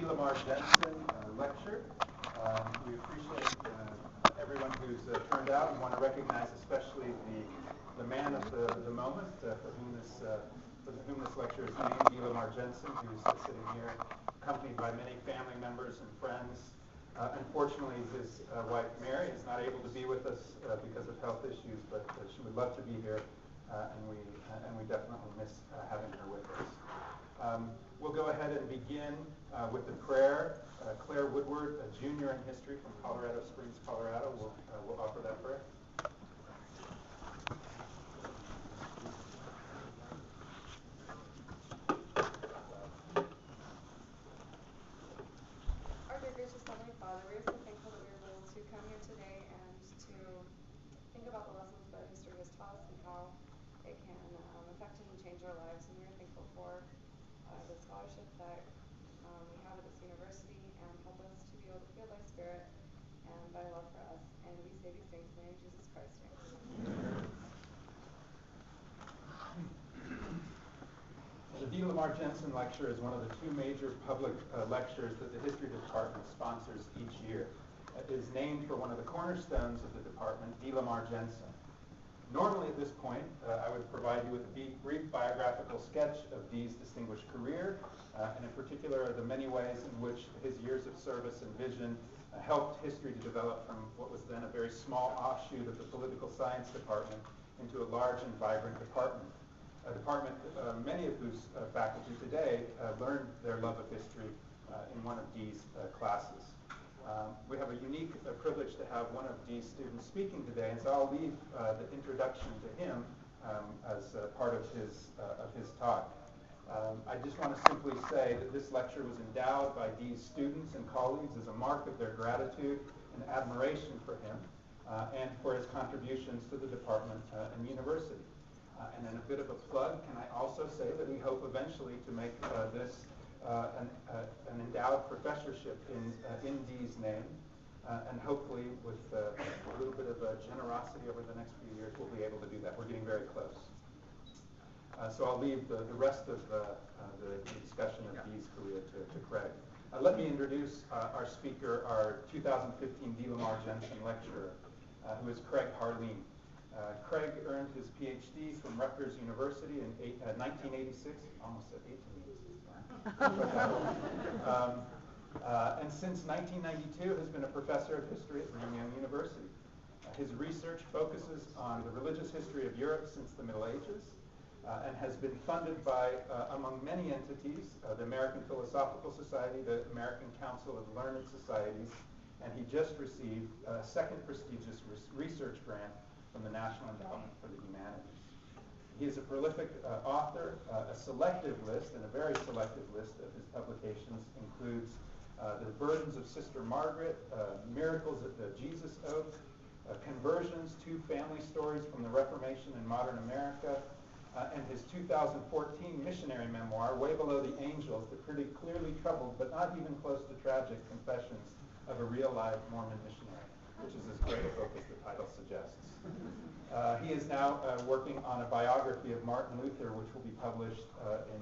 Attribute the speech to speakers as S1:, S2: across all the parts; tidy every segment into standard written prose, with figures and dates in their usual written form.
S1: VID00109 lecture. We appreciate everyone who's turned out. We want to recognize especially the man of the moment for whom this lecture is named, VID00109, who's sitting here, accompanied by many family members and friends. Unfortunately, his wife Mary is not able to be with us because of health issues, but she would love to be here, and we definitely miss having her with us. We'll go ahead and begin with the prayer. Claire Woodward, a junior in history from Colorado Springs, Colorado, will offer that prayer.
S2: Our dear gracious Heavenly Father, we are so thankful that we are able to come here today and to think about the lessons that history has taught us and how it can affect and change our lives. And we are thankful for the scholarship that we have at this university, and help us to be able to feel thy spirit and thy love for us. And we say these things in the name of Jesus Christ. Amen.
S1: The VID00109 lecture is one of the two major public lectures that the history department sponsors each year. It is named for one of the cornerstones of the department, VID00109. Normally at this point, I would provide you with a brief biographical sketch of Dee's distinguished career, and in particular the many ways in which his years of service and vision helped history to develop from what was then a very small offshoot of the political science department into a large and vibrant department. A department, many of whose faculty today learned their love of history in one of Dee's classes. We have a unique privilege to have one of Dee's students speaking today, and so I'll leave the introduction to him as part of his talk. I just want to simply say that this lecture was endowed by Dee's students and colleagues as a mark of their gratitude and admiration for him and for his contributions to the department and university. And then a bit of a plug, can I also say that we hope eventually to make this an endowed professorship in Dee's name, and hopefully with a little bit of generosity over the next few years we'll be able to do that. We're getting very close. So I'll leave the rest of the discussion of Dee's career to Craig. Let me introduce our speaker, our 2015 VID00109 lecturer, who is Craig Harleen. Craig earned his PhD from Rutgers University in 1986, almost at 1886, and since 1992 has been a professor of history at Brigham Young University. His research focuses on the religious history of Europe since the Middle Ages, and has been funded by, among many entities, the American Philosophical Society, the American Council of Learned Societies, and he just received a second prestigious research grant from the National Endowment for the Humanities. He is a prolific author. A selective list, and a very selective list of his publications includes The Burdens of Sister Margaret, Miracles at the Jesus Oak, Conversions, Two Family Stories from the Reformation in Modern America, and his 2014 missionary memoir, Way Below the Angels, the pretty clearly troubled but not even close to tragic confessions of a real live Mormon missionary, which is as great a book as the title suggests. He is now working on a biography of Martin Luther, which will be published in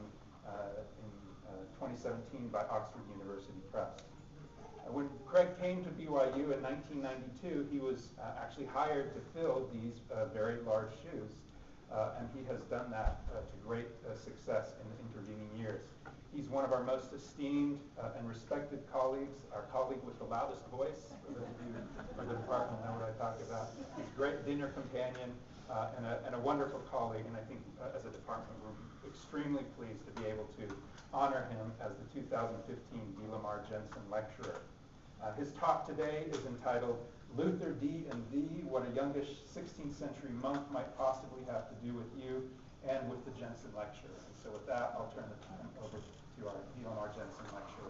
S1: 2017 by Oxford University Press. When Craig came to BYU in 1992, he was actually hired to fill these very large shoes, and he has done that to great success in the intervening years. He's one of our most esteemed and respected colleagues, our colleague with the loudest voice. For those of you from the department know what I talk about. He's a great dinner companion and a wonderful colleague, and I think as a department we're extremely pleased to be able to honor him as the 2015 VID00109 lecturer. His talk today is entitled Luther, Dee, and Thee, What a Youngish 16th Century Monk Might Possibly Have to Do with You and with the Jensen Lecture. And so with that, I'll turn the time over to our VID00109 lecturer.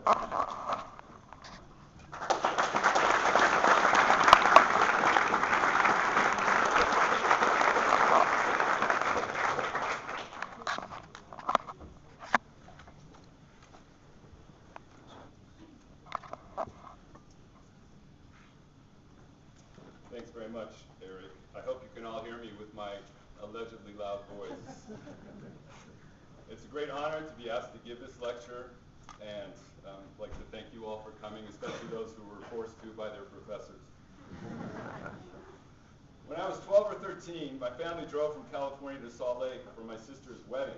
S3: Thanks very much, Eric. I hope you can all hear me with my allegedly loud voice. It's a great honor to be asked to give this lecture, and I'd like to thank coming, especially those who were forced to by their professors. When I was 12 or 13, my family drove from California to Salt Lake for my sister's wedding.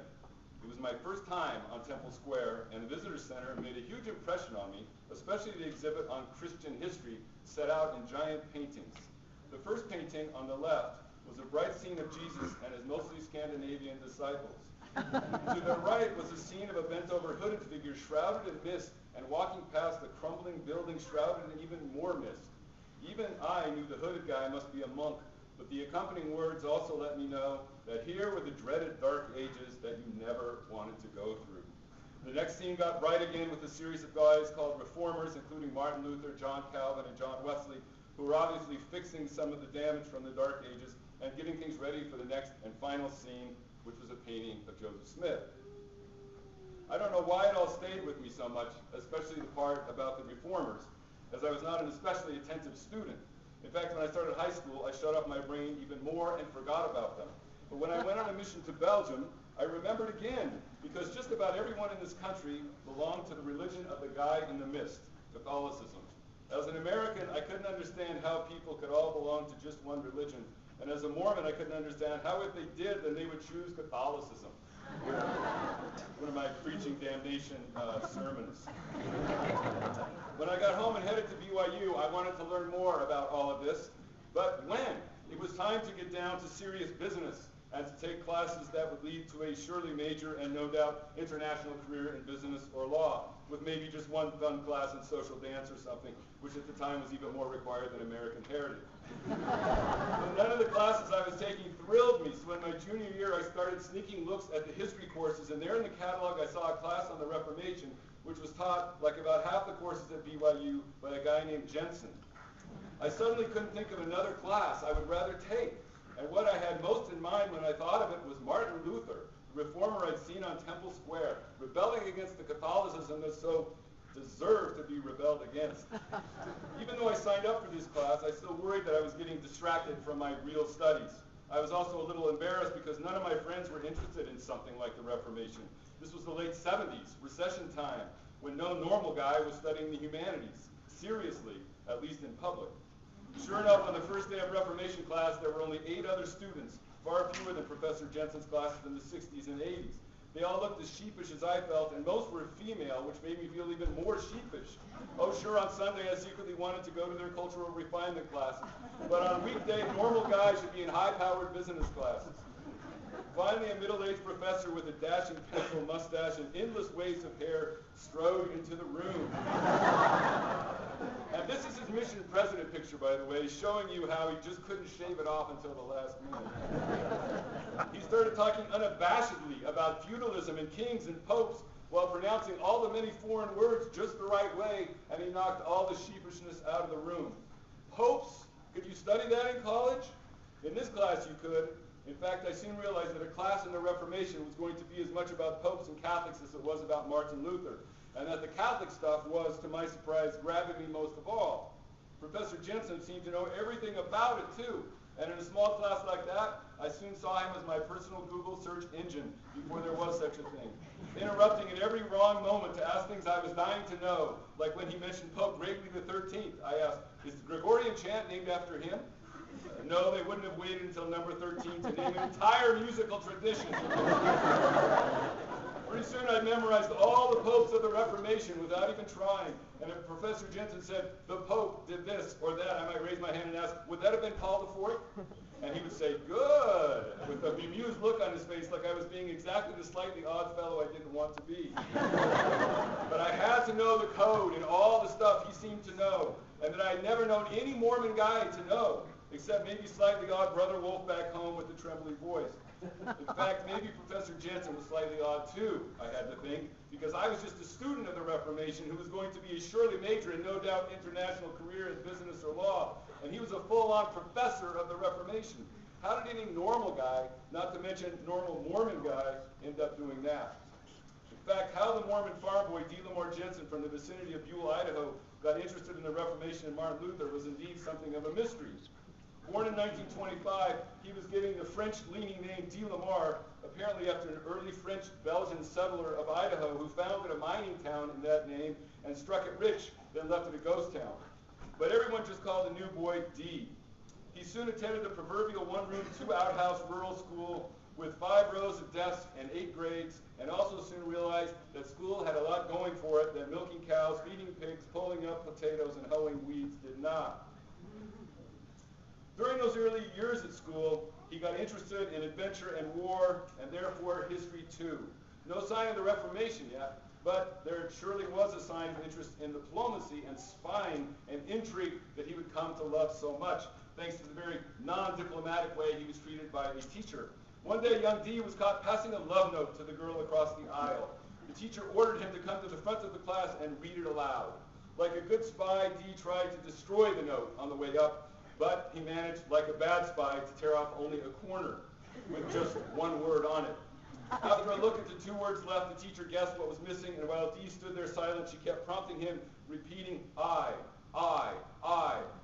S3: It was my first time on Temple Square, and the visitor center made a huge impression on me, especially the exhibit on Christian history set out in giant paintings. The first painting on the left was a bright scene of Jesus and his mostly Scandinavian disciples. To the right was a scene of a bent-over hooded figure shrouded in mist and walking past a crumbling building shrouded in even more mist. Even I knew the hooded guy must be a monk, but the accompanying words also let me know that here were the dreaded dark ages that you never wanted to go through. The next scene got bright again with a series of guys called reformers, including Martin Luther, John Calvin, and John Wesley, who were obviously fixing some of the damage from the dark ages and getting things ready for the next and final scene, which was a painting of Joseph Smith. I don't know why it all stayed with me so much, especially the part about the reformers, as I was not an especially attentive student. In fact, when I started high school, I shut off my brain even more and forgot about them. But when I went on a mission to Belgium, I remembered again, because just about everyone in this country belonged to the religion of the guy in the mist, Catholicism. As an American, I couldn't understand how people could all belong to just one religion. And as a Mormon, I couldn't understand how if they did, then they would choose Catholicism. One of my preaching damnation sermons. When I got home and headed to BYU, I wanted to learn more about all of this. But when? It was time to get down to serious business and to take classes that would lead to a surely major and no doubt international career in business or law, with maybe just one fun class in social dance or something, which at the time was even more required than American Heritage. None of the classes I was taking thrilled me, so in my junior year I started sneaking looks at the history courses, and there in the catalog I saw a class on the Reformation, which was taught, like about half the courses at BYU, by a guy named Jensen. I suddenly couldn't think of another class I would rather take, and what I had most in mind when I thought of it was Martin Luther, the reformer I'd seen on Temple Square, rebelling against the Catholicism that so deserved to be rebelled against. Even though I signed up for this class, I still worried that I was getting distracted from my real studies. I was also a little embarrassed because none of my friends were interested in something like the Reformation. This was the late 70s, recession time, when no normal guy was studying the humanities, seriously, at least in public. Sure enough, on the first day of Reformation class, there were only 8 other students, far fewer than Professor Jensen's classes in the 60s and 80s. They all looked as sheepish as I felt, and most were female, which made me feel even more sheepish. Oh, sure, on Sunday I secretly wanted to go to their cultural refinement classes, but on weekday, normal guys should be in high-powered business classes. Finally, a middle-aged professor with a dashing pencil mustache and endless waves of hair strode into the room. And this is his mission president picture, by the way, showing you how he just couldn't shave it off until the last minute. He started talking unabashedly about feudalism and kings and popes while pronouncing all the many foreign words just the right way, and he knocked all the sheepishness out of the room. Popes? Could you study that in college? In this class you could. In fact, I soon realized that a class in the Reformation was going to be as much about popes and Catholics as it was about Martin Luther, and that the Catholic stuff was, to my surprise, grabbing me most of all. Professor Jensen seemed to know everything about it, too, and in a small class like that, I soon saw him as my personal Google search engine before there was such a thing, interrupting at every wrong moment to ask things I was dying to know, like when he mentioned Pope Gregory XIII. I asked, is the Gregorian chant named after him? No, they wouldn't have waited until number 13 to name an entire musical tradition. Pretty soon I memorized all the popes of the Reformation without even trying. And if Professor Jensen said, the Pope did this or that, I might raise my hand and ask, would that have been Paul IV? And he would say, good, with a bemused look on his face like I was being exactly the slightly odd fellow I didn't want to be. But I had to know the code and all the stuff he seemed to know, and that I'd never known any Mormon guy to know, except maybe slightly odd Brother Wolf back home with the trembly voice. In fact, maybe Professor Jensen was slightly odd too, I had to think, because I was just a student of the Reformation who was going to be a surely major and no doubt international career in business or law, and he was a full-on professor of the Reformation. How did any normal guy, not to mention normal Mormon guy, end up doing that? In fact, how the Mormon farm boy D. Jensen from the vicinity of Buell, Idaho, got interested in the Reformation and Martin Luther was indeed something of a mystery. Born in 1925, he was given the French-leaning name de Lamar, apparently after an early French-Belgian settler of Idaho who founded a mining town in that name and struck it rich, then left it a ghost town. But everyone just called the new boy D. He soon attended the proverbial one-room, two-outhouse rural school with 5 rows of desks and 8 grades, and also soon realized that school had a lot going for it that milking cows, feeding pigs, pulling up potatoes, and hoeing weeds did not. During those early years at school, he got interested in adventure and war, and therefore history too. No sign of the Reformation yet, but there surely was a sign of interest in diplomacy and spying and intrigue that he would come to love so much, thanks to the very non-diplomatic way he was treated by a teacher. One day, young D was caught passing a love note to the girl across the aisle. The teacher ordered him to come to the front of the class and read it aloud. Like a good spy, D tried to destroy the note on the way up, but he managed, like a bad spy, to tear off only a corner with just one word on it. After a look at the 2 words left, the teacher guessed what was missing, and while D stood there silent, she kept prompting him, repeating, I,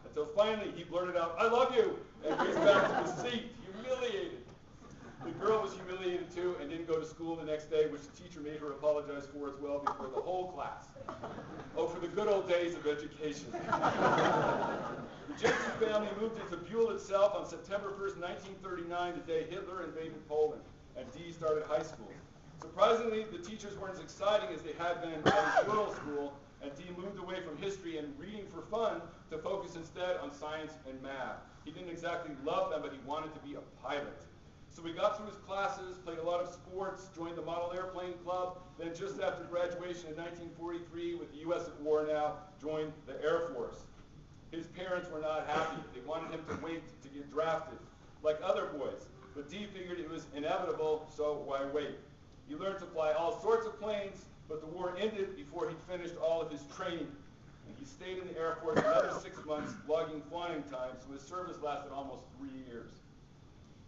S3: until finally he blurted out, I love you, and raced back to his seat, humiliated. The girl was humiliated too and didn't go to school the next day, which the teacher made her apologize for as well before the whole class. Oh, for the good old days of education. The Jensen family moved into Buell itself on September 1st, 1939, the day Hitler invaded Poland, and Dee started high school. Surprisingly, the teachers weren't as exciting as they had been at his rural school, and Dee moved away from history and reading for fun to focus instead on science and math. He didn't exactly love them, but he wanted to be a pilot. So he got through his classes, played a lot of sports, joined the Model Airplane Club, then just after graduation in 1943, with the U.S. at war now, joined the Air Force. His parents were not happy. They wanted him to wait to get drafted, like other boys. But Dee figured it was inevitable, so why wait? He learned to fly all sorts of planes, but the war ended before he'd finished all of his training. And he stayed in the Air Force another 6 months, logging flying time, so his service lasted almost 3 years.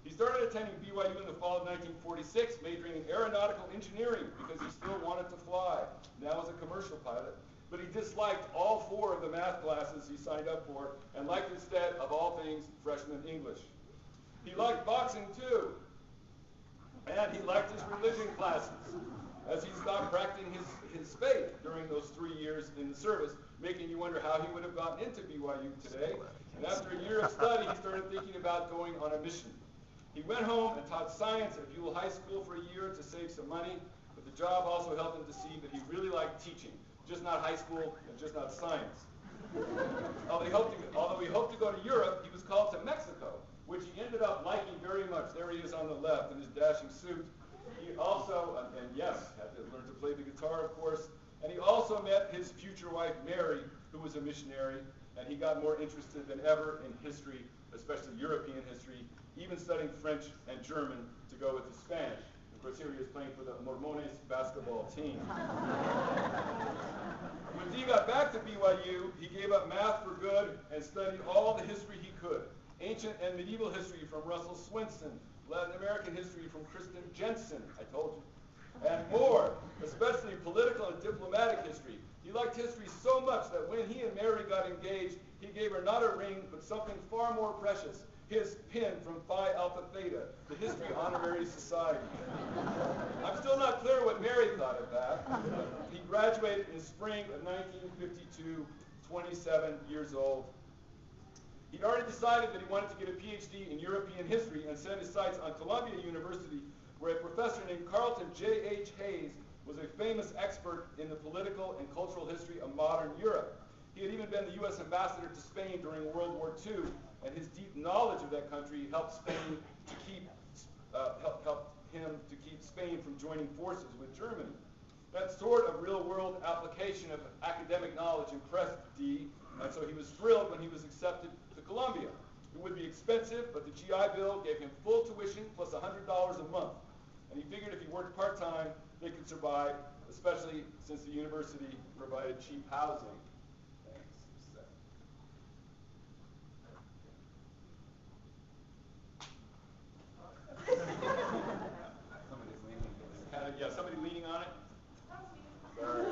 S3: He started attending BYU in the fall of 1946, majoring in aeronautical engineering because he still wanted to fly, now as a commercial pilot. But he disliked all 4 of the math classes he signed up for and liked instead, of all things, freshman English. He liked boxing too, and he liked his religion classes, as he stopped practicing his faith during those 3 years in the service, making you wonder how he would have gotten into BYU today. And after a year of study, he started thinking about going on a mission. He went home and taught science at Buell High School for a year to save some money, but the job also helped him to see that he really liked teaching, just not high school and just not science. Although he hoped to go to Europe, he was called to Mexico, which he ended up liking very much. There he is on the left in his dashing suit. He also, and yes, had to learn to play the guitar, of course, and he also met his future wife, Mary, who was a missionary, and he got more interested than ever in history, especially European history, even studying French and German to go with his Spanish. Of course, here he is playing for the Mormones basketball team. When Dee got back to BYU, he gave up math for good and studied all the history he could. Ancient and medieval history from Russell Swenson, Latin American history from Kristen Jensen, I told you, and more, especially political and diplomatic history. He liked history so much that when he and Mary got engaged, he gave her not a ring, but something far more precious, his pin from Phi Alpha Theta, the History Honorary Society. I'm still not clear what Mary thought of that. He graduated in spring of 1952, 27 years old. He'd already decided that he wanted to get a PhD in European history and set his sights on Columbia University, where a professor named Carlton J.H. Hayes was a famous expert in the political and cultural history of modern Europe. He had even been the U.S. ambassador to Spain during World War II, and his deep knowledge of that country helped Spain to keep Spain from joining forces with Germany. That sort of real-world application of academic knowledge impressed Dee, and so he was thrilled when he was accepted to Columbia. It would be expensive, but the GI Bill gave him full tuition plus $100 a month. And he figured if he worked part-time, they could survive, especially since the university provided cheap housing. Somebody leaning on it? Sorry.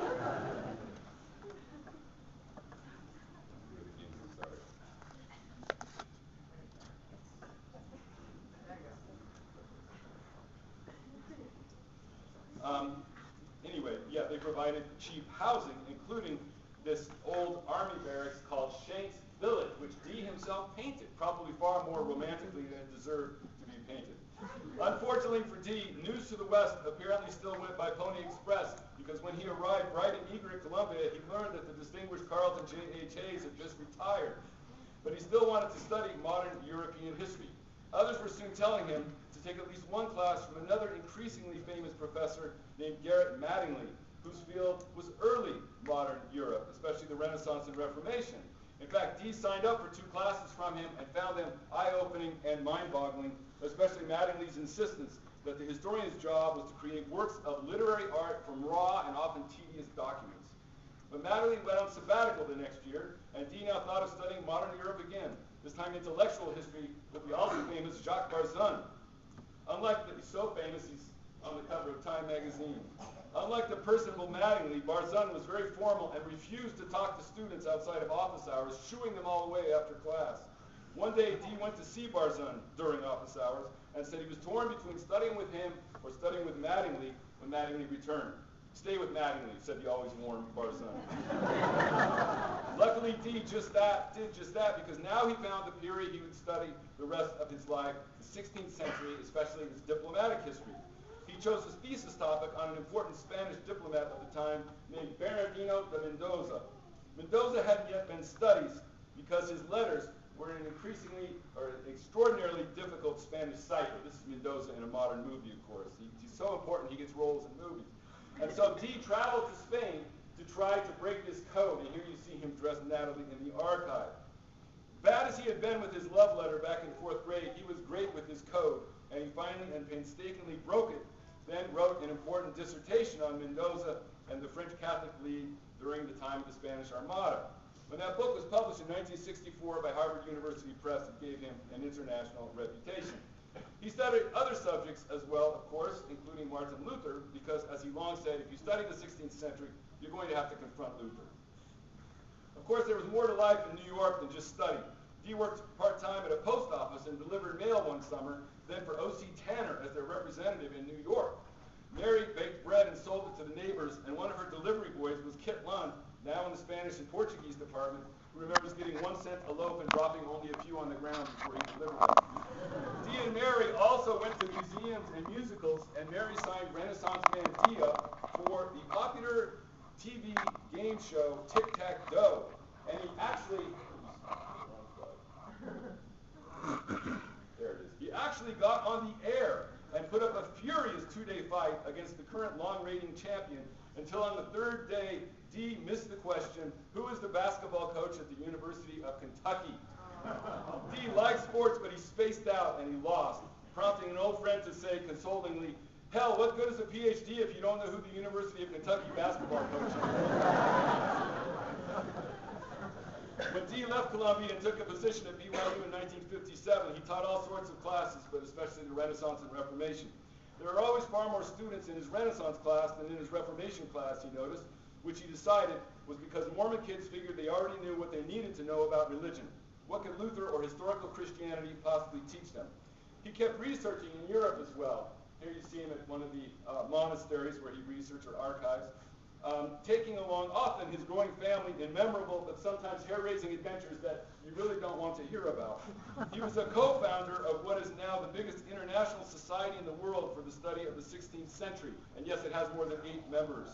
S3: provided cheap housing, including this old army barracks called Shanks Village, which Dee himself painted, probably far more romantically than it deserved to be painted. Unfortunately for Dee, news to the west apparently still went by Pony Express, because when he arrived bright and eager at Columbia, he learned that the distinguished Carlton J.H. Hayes had just retired. But he still wanted to study modern European history. Others were soon telling him to take at least one class from another increasingly famous professor named Garrett Mattingly, whose field was early modern Europe, especially the Renaissance and Reformation. In fact, Dee signed up for 2 classes from him and found them eye-opening and mind-boggling, especially Mattingly's insistence that the historian's job was to create works of literary art from raw and often tedious documents. But Mattingly went on sabbatical the next year, and Dee now thought of studying modern Europe again, this time intellectual history with the also famous Jacques Barzun. Unlike he's so famous, he's on the cover of Time magazine. Unlike the personable Mattingly, Barzun was very formal and refused to talk to students outside of office hours, shooing them all away after class. One day, Dee went to see Barzun during office hours and said he was torn between studying with him or studying with Mattingly when Mattingly returned. Stay with Mattingly, said the always warm Barzun. Luckily, Dee did just that, because now he found the period he would study the rest of his life, the 16th century, especially its diplomatic history. He chose his thesis topic on an important Spanish diplomat of the time named Bernardino de Mendoza. Mendoza hadn't yet been studied because his letters were in an extraordinarily difficult Spanish cipher. This is Mendoza in a modern movie, of course. He's so important he gets roles in movies. And so Dee traveled to Spain to try to break this code, and here you see him dressed nattily in the archive. Bad as he had been with his love letter back in 4th grade, he was great with his code, and he finally and painstakingly broke it, then wrote an important dissertation on Mendoza and the French Catholic League during the time of the Spanish Armada. When that book was published in 1964 by Harvard University Press, it gave him an international reputation. He studied other subjects as well, of course, including Martin Luther, because, as he long said, if you study the 16th century, you're going to have to confront Luther. Of course, there was more to life in New York than just study. Dee worked part-time at a post office and delivered mail one summer, then for O.C. Tanner as their representative in New York. Mary baked bread and sold it to the neighbors, and one of her delivery boys was Kit Lund, now in the Spanish and Portuguese department, who remembers getting 1 cent a loaf and dropping only a few on the ground before he delivered them. Dee and Mary also went to museums and musicals, and Mary signed Renaissance man Dee up for the popular TV game show Tic-Tac-Dough. And he actually, there it is, he actually got on the air and put up a furious 2-day fight against the current long-reigning champion, until on the 3rd day, Dee missed the question, who is the basketball coach at the University of Kentucky? Dee liked sports, but he spaced out and he lost, prompting an old friend to say consolingly, hell, what good is a PhD if you don't know who the University of Kentucky basketball coach is? When Dee left Columbia and took a position at BYU in 1957, he taught all sorts of classes, but especially the Renaissance and Reformation. There were always far more students in his Renaissance class than in his Reformation class, he noticed, which he decided was because Mormon kids figured they already knew what they needed to know about religion. What could Luther or historical Christianity possibly teach them? He kept researching in Europe as well. Here you see him at one of the monasteries where he researched or archives, taking along often his growing family in memorable but sometimes hair-raising adventures that you really don't want to hear about. He was a co-founder of what is now the biggest international society in the world for the study of the 16th century, and yes, it has more than 8 members.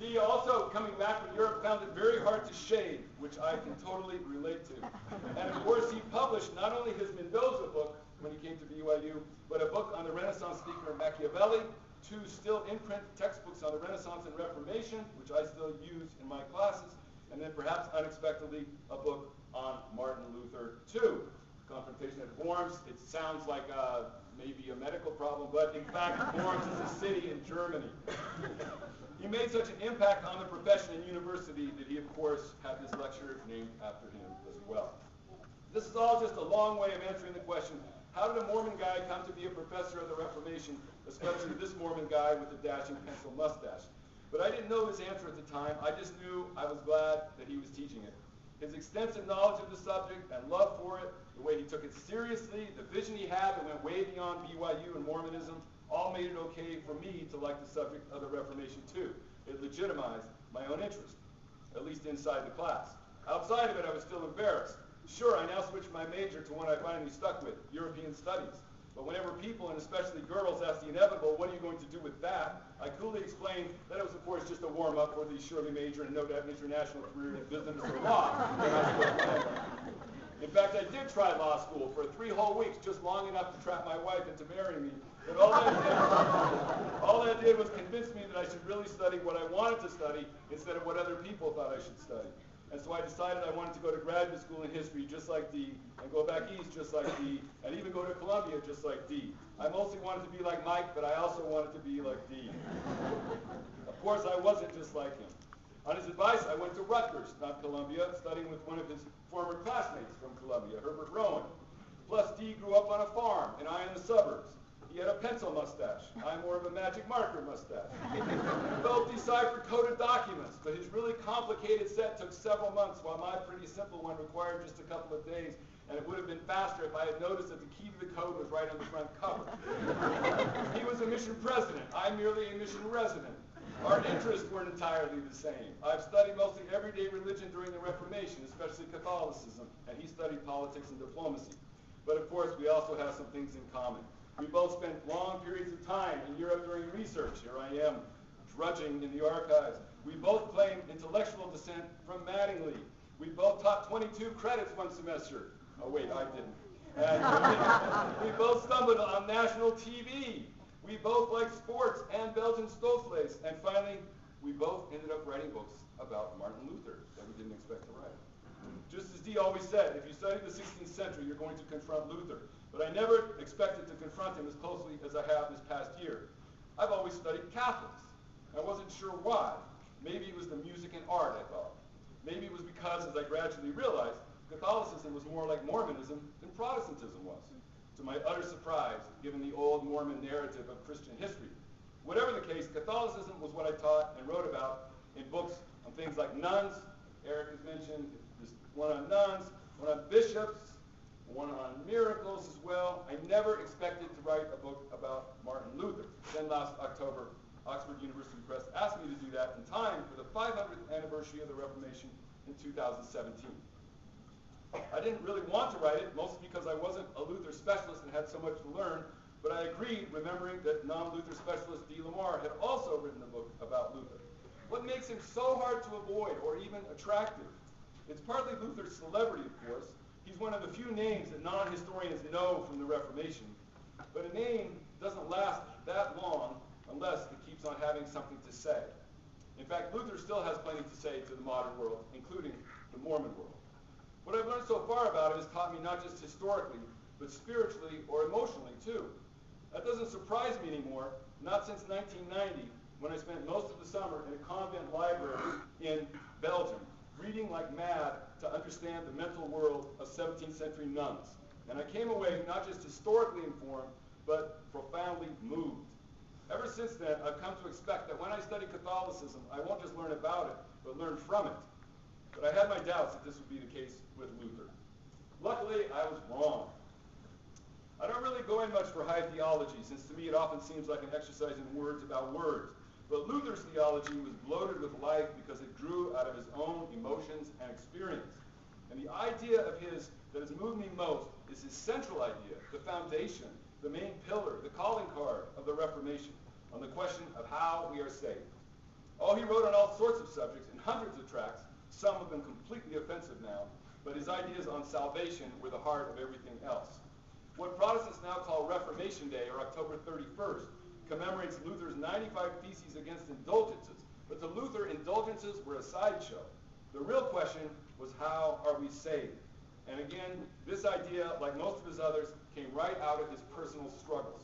S3: He also, coming back from Europe, found it very hard to shave, which I can totally relate to. And of course, he published not only his Mendoza book when he came to BYU, but a book on the Renaissance speaker Machiavelli, 2 still in-print textbooks on the Renaissance and Reformation, which I still use in my classes, and then perhaps unexpectedly, a book on Martin Luther too. Confrontation at Worms. It sounds like maybe a medical problem, but in fact, Worms is a city in Germany. He made such an impact on the profession and university that he, of course, had this lecture named after him as well. This is all just a long way of answering the question, how did a Mormon guy come to be a professor of the Reformation, especially this Mormon guy with a dashing pencil mustache? But I didn't know his answer at the time. I just knew I was glad that he was teaching it. His extensive knowledge of the subject and love for it, the way he took it seriously, the vision he had that went way beyond BYU and Mormonism, all made it okay for me to like the subject of the Reformation too. It legitimized my own interest, at least inside the class. Outside of it, I was still embarrassed. Sure, I now switched my major to one I finally stuck with, European Studies. But whenever people, and especially girls, asked the inevitable, what are you going to do with that, I coolly explained that it was, of course, just a warm-up for the surely major and no doubt international career in business or law. In fact, I did try law school for 3 whole weeks, just long enough to trap my wife into marrying me. But all that did was convince me that I should really study what I wanted to study instead of what other people thought I should study. And so I decided I wanted to go to graduate school in history just like Dee, and go back east just like Dee, and even go to Columbia just like Dee. I mostly wanted to be like Mike, but I also wanted to be like Dee. Of course, I wasn't just like him. On his advice, I went to Rutgers, not Columbia, studying with one of his former classmates from Columbia, Herbert Rowan. Plus, Dee grew up on a farm, and I in the suburbs. He had a pencil mustache. I'm more of a magic marker mustache. We both deciphered coded documents, but his really complicated set took several months, while my pretty simple one required just a couple of days, and it would have been faster if I had noticed that the key to the code was right on the front cover. He was a mission president. I'm merely a mission resident. Our interests weren't entirely the same. I've studied mostly everyday religion during the Reformation, especially Catholicism, and he studied politics and diplomacy. But of course, we also have some things in common. We both spent long periods of time in Europe during research. Here I am, drudging in the archives. We both claimed intellectual descent from Mattingly. We both taught 22 credits one semester. Oh wait, I didn't. And we both stumbled on national TV. We both liked sports and Belgian snowflakes. And finally, we both ended up writing books about Martin Luther that we didn't expect to write. Just as Dee always said, if you study the 16th century, you're going to confront Luther. But I never expected to confront him as closely as I have this past year. I've always studied Catholics. I wasn't sure why. Maybe it was the music and art, I thought. Maybe it was because, as I gradually realized, Catholicism was more like Mormonism than Protestantism was, to my utter surprise, given the old Mormon narrative of Christian history. Whatever the case, Catholicism was what I taught and wrote about in books on things like nuns. Eric has mentioned this one on nuns, one on bishops, one on miracles as well. I never expected to write a book about Martin Luther. Then last October, Oxford University Press asked me to do that in time for the 500th anniversary of the Reformation in 2017. I didn't really want to write it, mostly because I wasn't a Luther specialist and had so much to learn, but I agreed, remembering that non-Luther specialist D. Lamar had also written a book about Luther. What makes him so hard to avoid or even attractive? It's partly Luther's celebrity, of course. He's one of the few names that non-historians know from the Reformation. But a name doesn't last that long unless it keeps on having something to say. In fact, Luther still has plenty to say to the modern world, including the Mormon world. What I've learned so far about him has taught me not just historically, but spiritually or emotionally too. That doesn't surprise me anymore, not since 1990, when I spent most of the summer in a convent library in Belgium, reading like mad to understand the mental world of 17th century nuns. And I came away not just historically informed, but profoundly moved. Ever since then, I've come to expect that when I study Catholicism, I won't just learn about it, but learn from it. But I had my doubts that this would be the case with Luther. Luckily, I was wrong. I don't really go in much for high theology, since to me it often seems like an exercise in words about words. But Luther's theology was bloated with life because it grew out of his own emotions and experience. And the idea of his that has moved me most is his central idea, the foundation, the main pillar, the calling card of the Reformation, on the question of how we are saved. Oh, he wrote on all sorts of subjects in hundreds of tracts, some of them completely offensive now, but his ideas on salvation were the heart of everything else. What Protestants now call Reformation Day, or October 31st, commemorates Luther's 95 Theses against indulgences. But to Luther, indulgences were a sideshow. The real question was, how are we saved? And again, this idea, like most of his others, came right out of his personal struggles.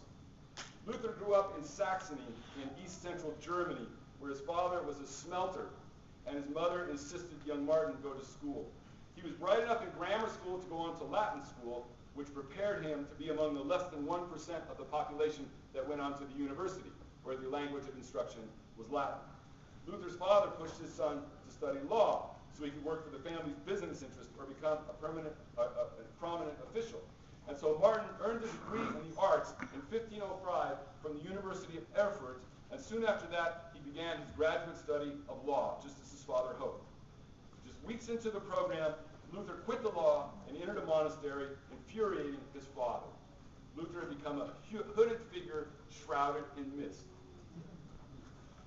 S3: Luther grew up in Saxony in East Central Germany, where his father was a smelter, and his mother insisted young Martin go to school. He was bright enough in grammar school to go on to Latin school, which prepared him to be among the less than 1% of the population that went on to the university, where the language of instruction was Latin. Luther's father pushed his son to study law, so he could work for the family's business interest or become a prominent official. And so Martin earned a degree in the arts in 1505 from the University of Erfurt And soon after that, he began his graduate study of law, just as his father hoped. Just weeks into the program, Luther quit the law and entered a monastery, infuriating his father. Luther had become a hooded figure shrouded in mist.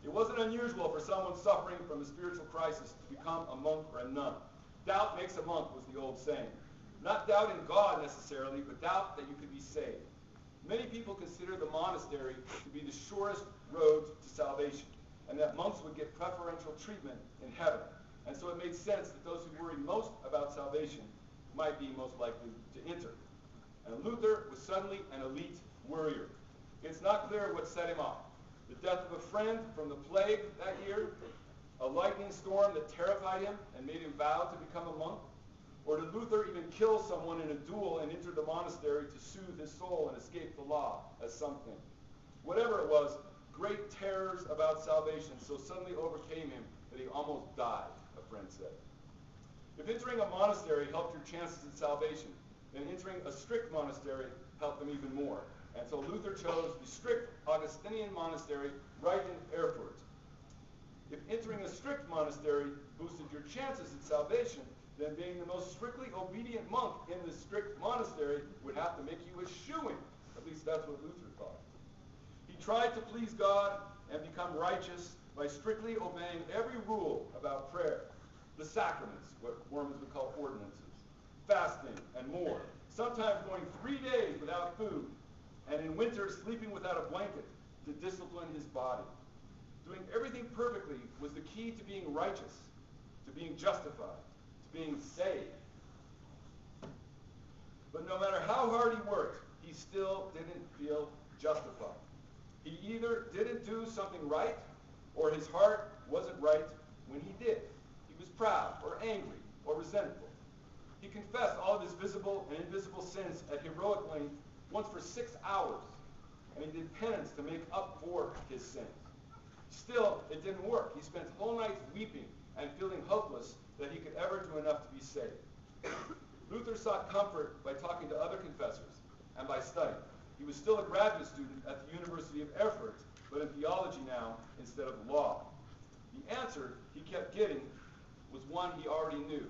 S3: It wasn't unusual for someone suffering from a spiritual crisis to become a monk or a nun. Doubt makes a monk was the old saying. Not doubt in God necessarily, but doubt that you could be saved. Many people consider the monastery to be the surest road to salvation, and that monks would get preferential treatment in heaven. And so it made sense that those who worry most about salvation might be most likely to enter. And Luther was suddenly an elite worrier. It's not clear what set him off. The death of a friend from the plague that year, a lightning storm that terrified him and made him vow to become a monk, or did Luther even kill someone in a duel and enter the monastery to soothe his soul and escape the law, as some think? Whatever it was, great terrors about salvation so suddenly overcame him that he almost died, a friend said. If entering a monastery helped your chances at salvation, then entering a strict monastery helped them even more. And so Luther chose the strict Augustinian monastery right in Erfurt. If entering a strict monastery boosted your chances at salvation, then being the most strictly obedient monk in the strict monastery would have to make you a shoo-in. At least that's what Luther thought. He tried to please God and become righteous by strictly obeying every rule about prayer, the sacraments, what Mormons would call ordinances, fasting, and more, sometimes going 3 days without food, and in winter sleeping without a blanket to discipline his body. Doing everything perfectly was the key to being righteous, to being justified, to being saved. But no matter how hard he worked, he still didn't feel justified. He either didn't do something right, or his heart wasn't right when he did. He was proud, or angry, or resentful. He confessed all of his visible and invisible sins at heroic length once for 6 hours, and he did penance to make up for his sins. Still, it didn't work. He spent whole nights weeping and feeling hopeless that he could ever do enough to be saved. Luther sought comfort by talking to other confessors and by studying. He was still a graduate student at the University of Erfurt, but in theology now instead of law. The answer he kept getting was one he already knew,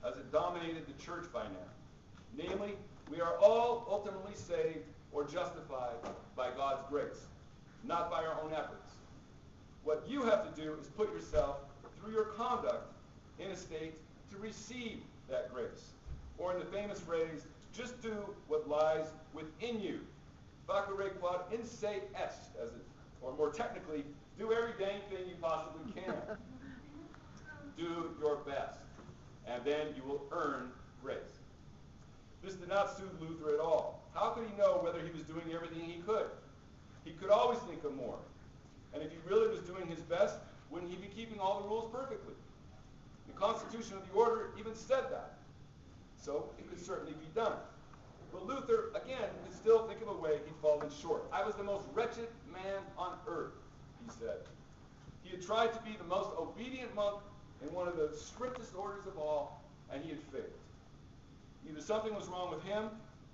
S3: as it dominated the church by now. Namely, we are all ultimately saved or justified by God's grace, not by our own efforts. What you have to do is put yourself, through your conduct, in a state to receive that grace. Or in the famous phrase, just do what lies within you. Facere quod in se est, as it, or more technically, do every dang thing you possibly can. Do your best, and then you will earn grace. This did not soothe Luther at all. How could he know whether he was doing everything he could? He could always think of more. And if he really was doing his best, wouldn't he be keeping all the rules perfectly? The Constitution of the Order even said that. So it could certainly be done. But Luther, again, could still think of a way he'd fallen short. I was the most wretched man on earth, he said. He had tried to be the most obedient monk in one of the strictest orders of all, and he had failed. Either something was wrong with him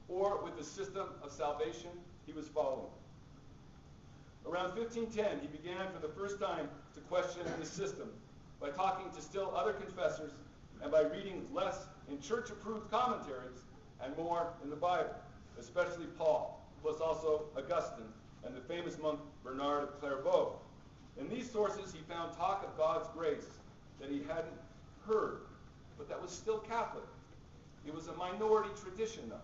S3: or with the system of salvation he was following. Around 1510, he began for the first time to question the system by talking to still other confessors and by reading less in church-approved commentaries and more in the Bible, especially Paul, plus also Augustine and the famous monk Bernard of Clairvaux. In these sources, he found talk of God's grace that he hadn't heard, but that was still Catholic. It was a minority tradition, though.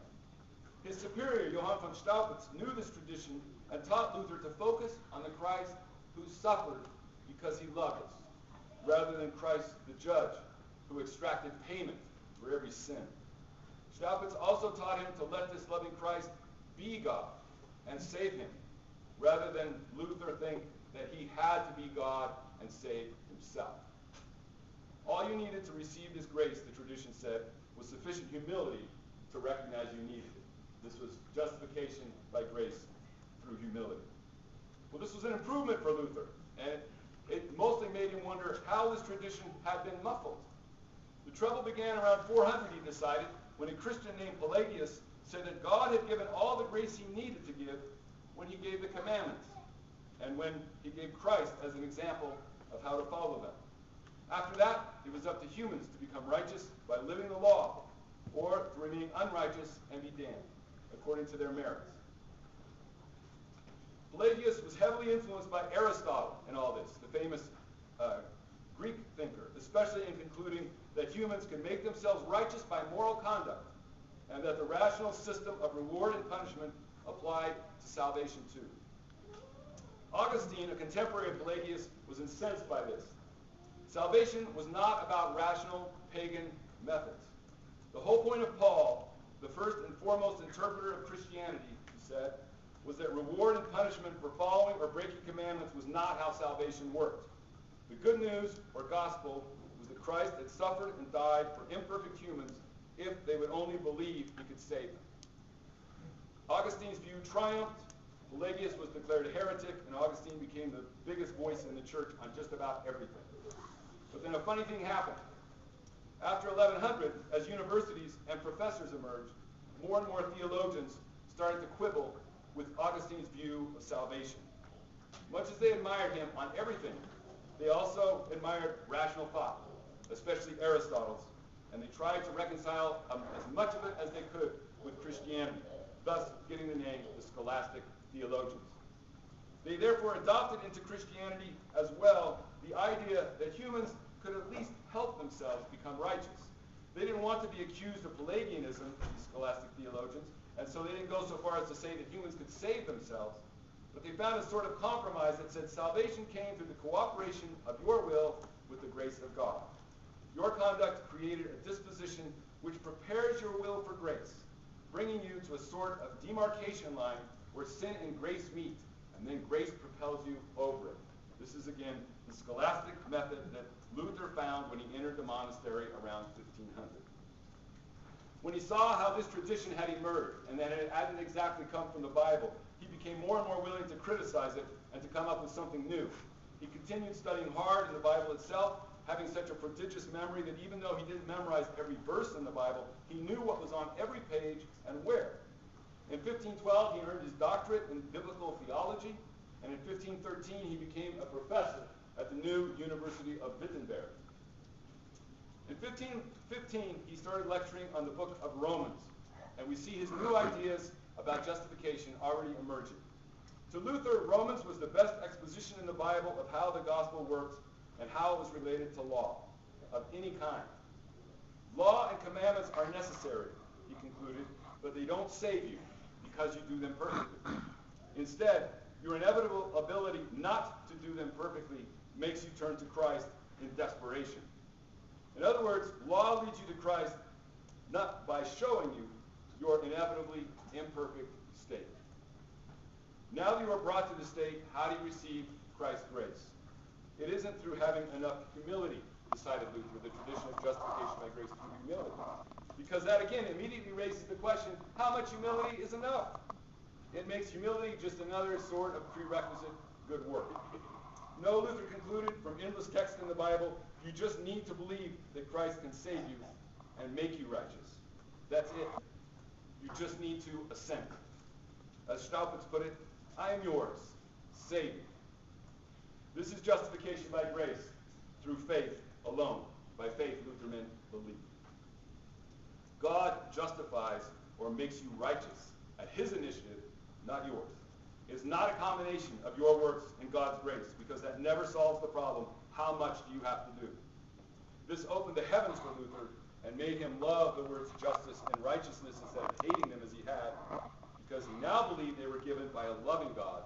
S3: His superior, Johann von Staupitz, knew this tradition and taught Luther to focus on the Christ who suffered because he loved us, rather than Christ the judge who extracted payment for every sin. Staupitz also taught him to let this loving Christ be God and save him, rather than Luther think that he had to be God and save himself. All you needed to receive this grace, the tradition said, was sufficient humility to recognize you needed it. This was justification by grace through humility. Well, this was an improvement for Luther, and it mostly made him wonder how this tradition had been muffled. The trouble began around 400, he decided, when a Christian named Pelagius said that God had given all the grace he needed to give when he gave the commandments. and when he gave Christ as an example of how to follow them. After that, it was up to humans to become righteous by living the law, or to remain unrighteous and be damned, according to their merits. Pelagius was heavily influenced by Aristotle in all this, the famous Greek thinker, especially in concluding that humans can make themselves righteous by moral conduct, and that the rational system of reward and punishment applied to salvation too. Augustine, a contemporary of Pelagius, was incensed by this. Salvation was not about rational pagan methods. The whole point of Paul, the first and foremost interpreter of Christianity, he said, was that reward and punishment for following or breaking commandments was not how salvation worked. The good news, or gospel, was that Christ had suffered and died for imperfect humans if they would only believe he could save them. Augustine's view triumphed. Pelagius was declared a heretic, and Augustine became the biggest voice in the church on just about everything. But then a funny thing happened. After 1100, as universities and professors emerged, more and more theologians started to quibble with Augustine's view of salvation. Much as they admired him on everything, they also admired rational thought, especially Aristotle's, and they tried to reconcile as much of it as they could with Christianity, thus getting the name the scholastic theologians. They therefore adopted into Christianity as well the idea that humans could at least help themselves become righteous. They didn't want to be accused of Pelagianism, these scholastic theologians, and so they didn't go so far as to say that humans could save themselves, but they found a sort of compromise that said salvation came through the cooperation of your will with the grace of God. Your conduct created a disposition which prepares your will for grace, bringing you to a sort of demarcation line where sin and grace meet, and then grace propels you over it. This is, again, the scholastic method that Luther found when he entered the monastery around 1500. When he saw how this tradition had emerged and that it hadn't exactly come from the Bible, he became more and more willing to criticize it and to come up with something new. He continued studying hard in the Bible itself, having such a prodigious memory that even though he didn't memorize every verse in the Bible, he knew what was on every page and where. In 1512, he earned his doctorate in biblical theology, and in 1513, he became a professor at the new University of Wittenberg. In 1515, he started lecturing on the book of Romans, and we see his new ideas about justification already emerging. To Luther, Romans was the best exposition in the Bible of how the gospel works and how it was related to law of any kind. Law and commandments are necessary, he concluded, but they don't save you because you do them perfectly. Instead, your inevitable ability not to do them perfectly makes you turn to Christ in desperation. In other words, law leads you to Christ not by showing you your inevitably imperfect state. Now that you are brought to the state, how do you receive Christ's grace? It isn't through having enough humility, decided Luther, the tradition of justification by grace through humility. Because that, again, immediately raises the question, how much humility is enough? It makes humility just another sort of prerequisite good work. No, Luther concluded from endless texts in the Bible, you just need to believe that Christ can save you and make you righteous. That's it. You just need to assent. As Staupitz put it, I am yours. Save me. This is justification by grace, through faith alone. By faith, Luther meant belief. God justifies or makes you righteous at his initiative, not yours. It is not a combination of your works and God's grace, because that never solves the problem, how much do you have to do? This opened the heavens for Luther and made him love the words justice and righteousness instead of hating them as he had, because he now believed they were given by a loving God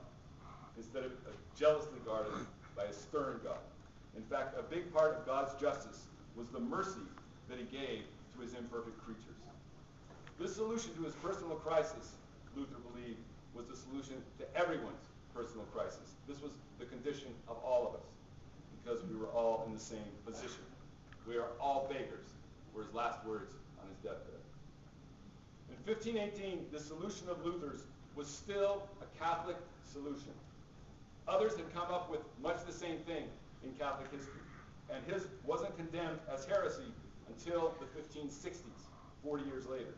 S3: instead of jealously guarded by a stern God. In fact, a big part of God's justice was the mercy that he gave to his imperfect creatures. This solution to his personal crisis, Luther believed, was the solution to everyone's personal crisis. This was the condition of all of us, because we were all in the same position. We are all beggars, were his last words on his deathbed. In 1518, the solution of Luther's was still a Catholic solution. Others had come up with much the same thing in Catholic history, and his wasn't condemned as heresy until the 1560s, 40 years later.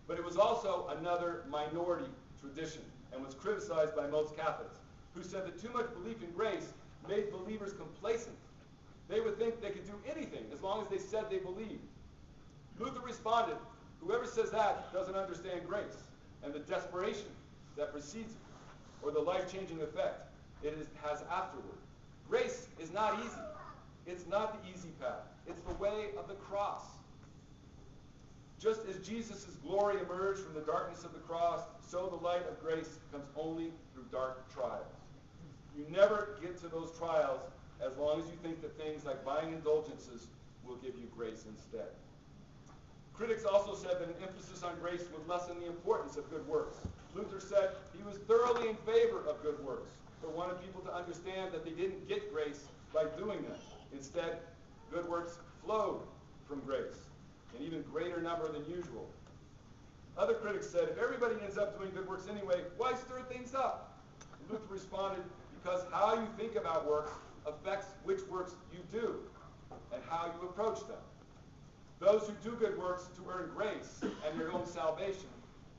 S3: But it was also another minority tradition and was criticized by most Catholics, who said that too much belief in grace made believers complacent. They would think they could do anything as long as they said they believed. Luther responded, whoever says that doesn't understand grace and the desperation that precedes it, or the life-changing effect has afterward. Grace is not easy. It's not the easy path. It's the way of the cross. Just as Jesus' glory emerged from the darkness of the cross, so the light of grace comes only through dark trials. You never get to those trials as long as you think that things like buying indulgences will give you grace instead. Critics also said that an emphasis on grace would lessen the importance of good works. Luther said he was thoroughly in favor of good works, but wanted people to understand that they didn't get grace by doing them. Instead, good works flowed from grace, an even greater number than usual. Other critics said, if everybody ends up doing good works anyway, why stir things up? Luther responded, because how you think about works affects which works you do and how you approach them. Those who do good works to earn grace and their own salvation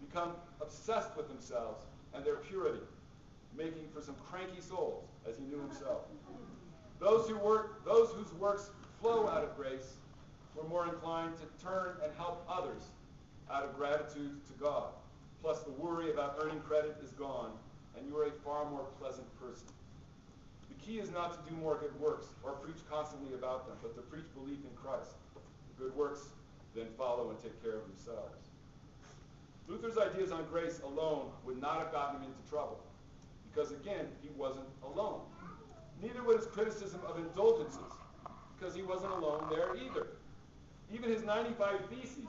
S3: become obsessed with themselves and their purity, making for some cranky souls, as he knew himself. Those whose works flow out of grace were more inclined to turn and help others out of gratitude to God. Plus, the worry about earning credit is gone, and you are a far more pleasant person. The key is not to do more good works or preach constantly about them, but to preach belief in Christ. The good works then follow and take care of themselves. Luther's ideas on grace alone would not have gotten him into trouble, because again, he wasn't alone. Neither would his criticism of indulgences, because he wasn't alone there either. Even his 95 theses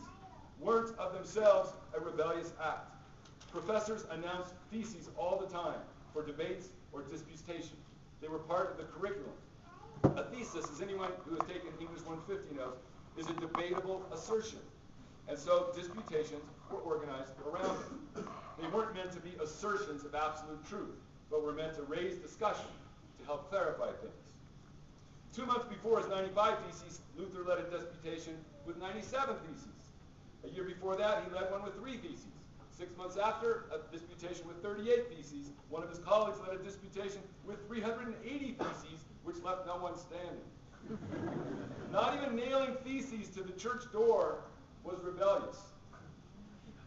S3: weren't of themselves a rebellious act. Professors announced theses all the time for debates or disputation. They were part of the curriculum. A thesis, as anyone who has taken English 150 knows, is a debatable assertion. And so disputations were organized around it. They weren't meant to be assertions of absolute truth, but were meant to raise discussion to help clarify things. 2 months before his 95 theses, Luther led a disputation with 97 theses. A year before that, he led one with 3 theses. 6 months after, a disputation with 38 theses. One of his colleagues led a disputation with 380 theses, which left no one standing. Not even nailing theses to the church door was rebellious.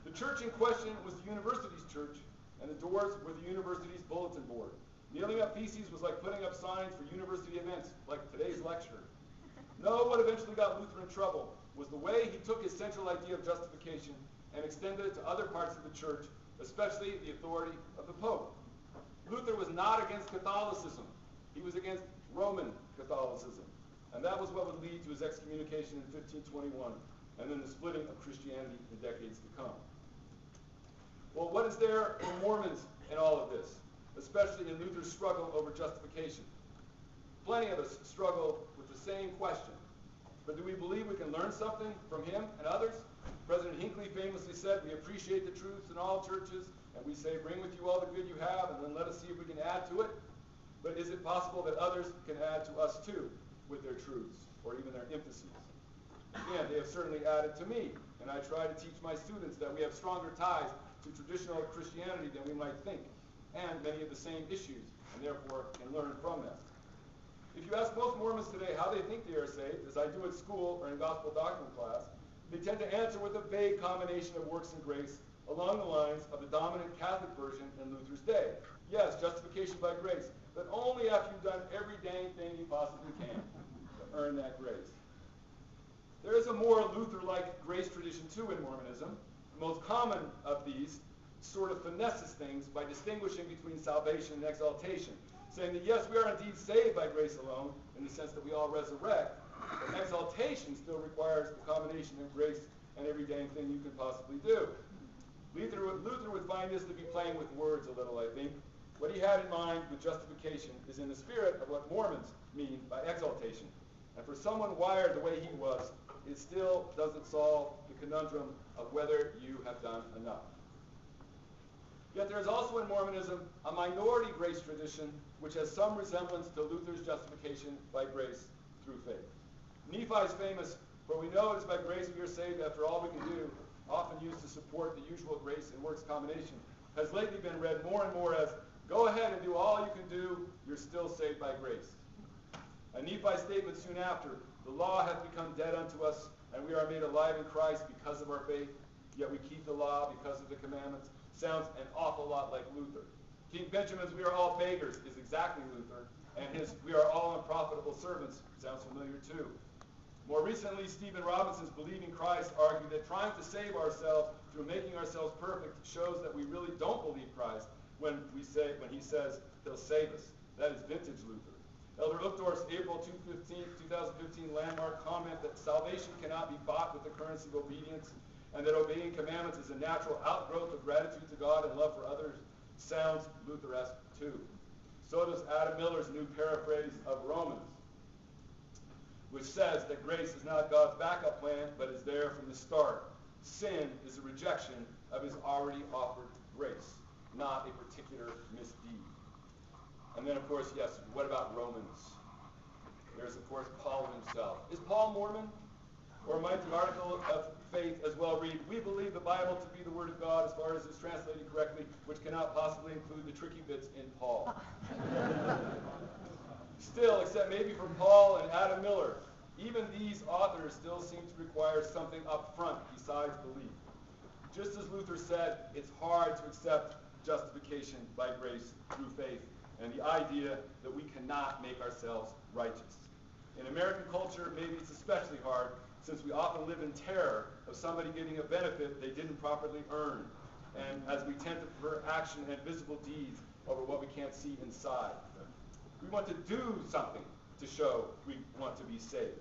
S3: The church in question was the university's church, and the doors were the university's bulletin board. Nailing up theses was like putting up signs for university events, like today's lecture. No, what eventually got Luther in trouble was the way he took his central idea of justification and extended it to other parts of the church, especially the authority of the Pope. Luther was not against Catholicism. He was against Roman Catholicism. And that was what would lead to his excommunication in 1521, and then the splitting of Christianity in decades to come. Well, what is there for Mormons in all of this, especially in Luther's struggle over justification? Plenty of us struggle with the same question. But do we believe we can learn something from him and others? President Hinckley famously said, we appreciate the truths in all churches, and we say, bring with you all the good you have, and then let us see if we can add to it. But is it possible that others can add to us too, with their truths, or even their emphases? Again, they have certainly added to me, and I try to teach my students that we have stronger ties to traditional Christianity than we might think, and many of the same issues, and therefore can learn from them. If you ask most Mormons today how they think they are saved, as I do at school or in gospel doctrine class, they tend to answer with a vague combination of works and grace along the lines of the dominant Catholic version in Luther's day. Yes, justification by grace, but only after you've done every dang thing you possibly can to earn that grace. There is a more Luther-like grace tradition too in Mormonism. The most common of these sort of finesses things by distinguishing between salvation and exaltation, saying that yes, we are indeed saved by grace alone, in the sense that we all resurrect, but exaltation still requires the combination of grace and every dang thing you can possibly do. Luther would find this to be playing with words a little, I think. What he had in mind with justification is in the spirit of what Mormons mean by exaltation. And for someone wired the way he was, it still doesn't solve the conundrum of whether you have done enough. Yet there is also in Mormonism a minority grace tradition which has some resemblance to Luther's justification by grace through faith. Nephi's famous, "For we know it is by grace we are saved after all we can do," often used to support the usual grace and works combination, has lately been read more and more as Go ahead and do all you can do. You're still saved by grace. And Nephi's statement soon after, the law hath become dead unto us, and we are made alive in Christ because of our faith, yet we keep the law because of the commandments, sounds an awful lot like Luther. King Benjamin's we are all beggars is exactly Luther, and his we are all unprofitable servants sounds familiar too. More recently, Stephen Robinson's Believing Christ argued that trying to save ourselves through making ourselves perfect shows that we really don't believe Christ when he says he'll save us. That is vintage Luther. Elder Uchtdorf's April 2015 landmark comment that salvation cannot be bought with the currency of obedience and that obeying commandments is a natural outgrowth of gratitude to God and love for others sounds Lutheresque too. So does Adam Miller's new paraphrase of Romans, which says that grace is not God's backup plan, but is there from the start. Sin is a rejection of his already offered grace, not a particular misdeed. And then, of course, yes, what about Romans? There's, of course, Paul himself. Is Paul Mormon? Or might the article of faith as well read, we believe the Bible to be the Word of God as far as it's translated correctly, which cannot possibly include the tricky bits in Paul. Still, except maybe for Paul and Adam Miller, even these authors still seem to require something up front besides belief. Just as Luther said, it's hard to accept justification by grace through faith, and the idea that we cannot make ourselves righteous. In American culture, maybe it's especially hard, since we often live in terror of somebody getting a benefit they didn't properly earn, and as we tend to prefer action and visible deeds over what we can't see inside. We want to do something to show we want to be saved.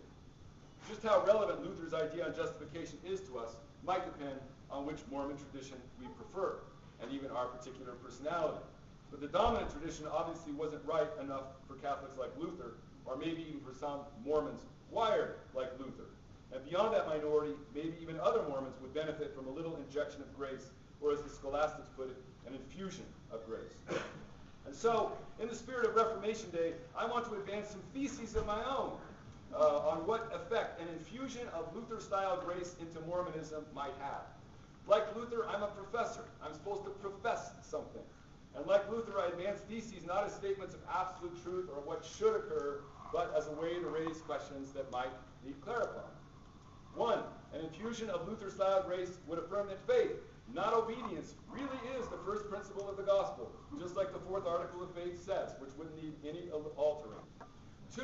S3: Just how relevant Luther's idea on justification is to us might depend on which Mormon tradition we prefer, and even our particular personality. But the dominant tradition obviously wasn't right enough for Catholics like Luther, or maybe even for some Mormons wired like Luther. And beyond that minority, maybe even other Mormons would benefit from a little injection of grace, or as the scholastics put it, an infusion of grace. And so, in the spirit of Reformation Day, I want to advance some theses of my own on what effect an infusion of Luther-style grace into Mormonism might have. Like Luther, I'm a professor. I'm supposed to profess something. And like Luther, I advance theses not as statements of absolute truth or what should occur, but as a way to raise questions that might need clarifying. 1. An infusion of Luther-style grace would affirm that faith, not obedience, really is the first principle of the gospel, just like the 4th article of faith says, which wouldn't need any altering. 2.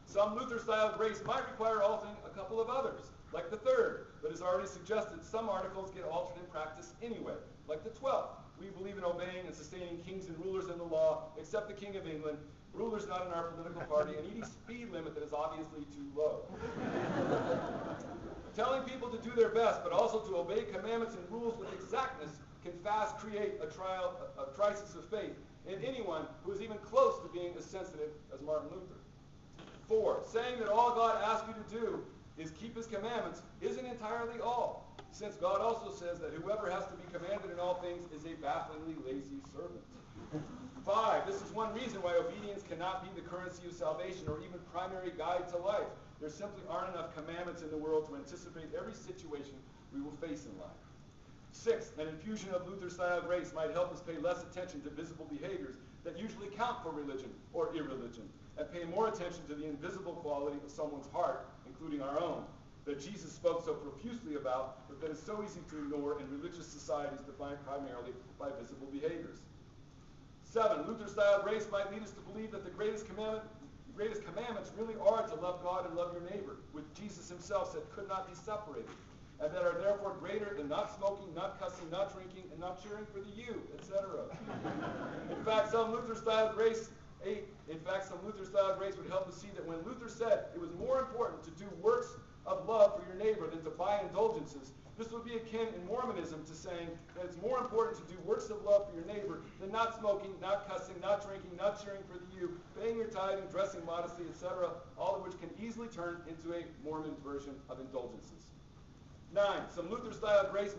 S3: Some Luther-style grace might require altering a couple of others, like the 3rd, but as already suggested, some articles get altered in practice anyway, like the 12th. We believe in obeying and sustaining kings and rulers in the law, except the King of England, rulers not in our political party, and any speed limit that is obviously too low. Telling people to do their best, but also to obey commandments and rules with exactness can fast create a crisis of faith in anyone who is even close to being as sensitive as Martin Luther. 4. Saying that all God asks you to do is keep his commandments isn't entirely all, since God also says that whoever has to be commanded in all things is a bafflingly lazy servant. 5. This is one reason why obedience cannot be the currency of salvation or even primary guide to life. There simply aren't enough commandments in the world to anticipate every situation we will face in life. 6. An infusion of Luther-style grace might help us pay less attention to visible behaviors that usually count for religion or irreligion, and pay more attention to the invisible quality of someone's heart, including our own, that Jesus spoke so profusely about, but that is so easy to ignore in religious societies defined primarily by visible behaviors. 7. Luther-style grace might lead us to believe that the greatest commandments really are to love God and love your neighbor, which Jesus himself said could not be separated, and that are therefore greater than not smoking, not cussing, not drinking, and not cheering for the you, etc. In fact, some Luther-style grace would help us see that when Luther said it was more important to do works of love for your neighbor than to buy indulgences, this would be akin in Mormonism to saying that it's more important to do works of love for your neighbor than not smoking, not cussing, not drinking, not cheering for the you, paying your tithing, dressing modestly, etc., all of which can easily turn into a Mormon version of indulgences. 9. Some Luther-style grace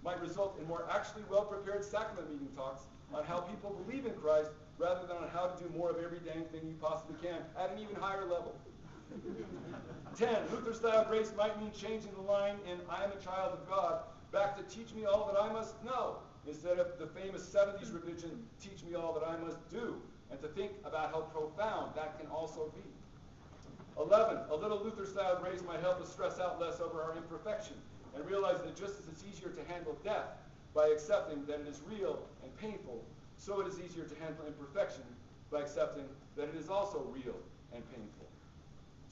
S3: might result in more actually well-prepared sacrament meeting talks on how people believe in Christ rather than on how to do more of every dang thing you possibly can at an even higher level. 10. Luther-style grace might mean changing the line in I am a child of God back to teach me all that I must know, instead of the famous 70s religion, teach me all that I must do, and to think about how profound that can also be. 11, a little Luther-style grace might help us stress out less over our imperfection and realize that just as it's easier to handle death by accepting that it is real and painful, so it is easier to handle imperfection by accepting that it is also real and painful.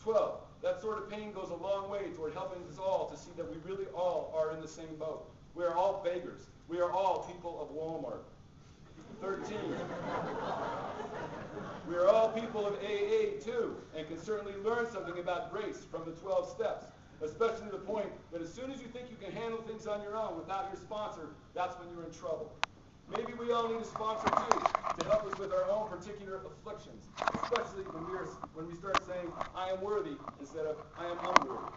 S3: 12, that sort of pain goes a long way toward helping us all to see that we really all are in the same boat. We are all beggars. We are all people of Walmart. 13, we are all people of AA too, and can certainly learn something about grace from the 12 steps, especially to the point that as soon as you think you can handle things on your own without your sponsor, that's when you're in trouble. Maybe we all need a sponsor too, to help us with our own particular afflictions, especially when we start saying, I am worthy, instead of, I am unworthy.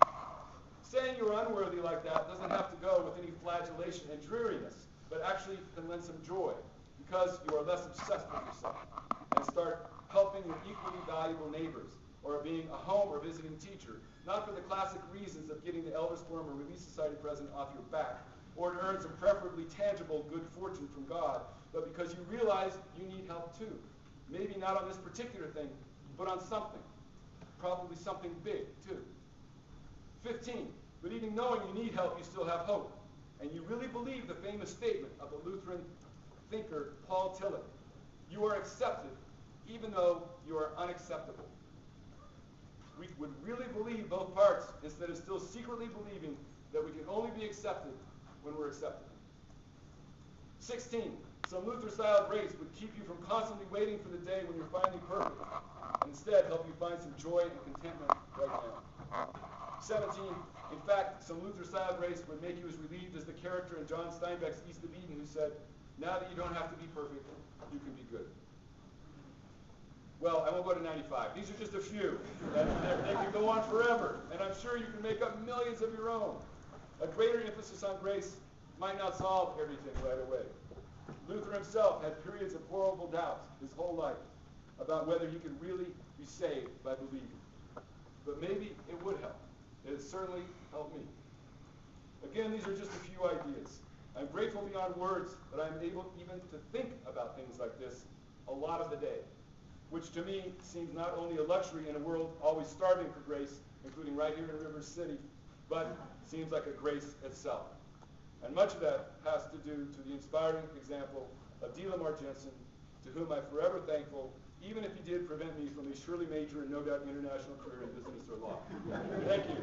S3: Saying you're unworthy like that doesn't have to go with any flagellation and dreariness, but actually can lend some joy, because you are less obsessed with yourself, and start helping your equally valuable neighbors, or being a home or visiting teacher, not for the classic reasons of getting the Elder Sperm or Relief Society present off your back, or to earn some preferably tangible good fortune from God, but because you realize you need help too. Maybe not on this particular thing, but on something. Probably something big too. 15, but even knowing you need help, you still have hope. And you really believe the famous statement of the Lutheran thinker Paul Tillich: you are accepted even though you are unacceptable. We would really believe both parts instead of still secretly believing that we can only be accepted when we're accepted. 16, some Luther-style grace would keep you from constantly waiting for the day when you're finally perfect, and instead help you find some joy and contentment right now. 17, in fact, some Luther-style grace would make you as relieved as the character in John Steinbeck's East of Eden who said, now that you don't have to be perfect, you can be good. Well, I won't go to 95. These are just a few. They can go on forever, and I'm sure you can make up millions of your own. A greater emphasis on grace might not solve everything right away. Luther himself had periods of horrible doubts his whole life about whether he could really be saved by believing. But maybe it would help. It has certainly helped me. Again, these are just a few ideas. I'm grateful beyond words that I'm able even to think about things like this a lot of the day, which to me seems not only a luxury in a world always starving for grace, including right here in River City, but seems like a grace itself. And much of that has to do to the inspiring example of VID00109, to whom I'm forever thankful, even if he did prevent me from a surely major and no doubt international career in business or law. Thank you.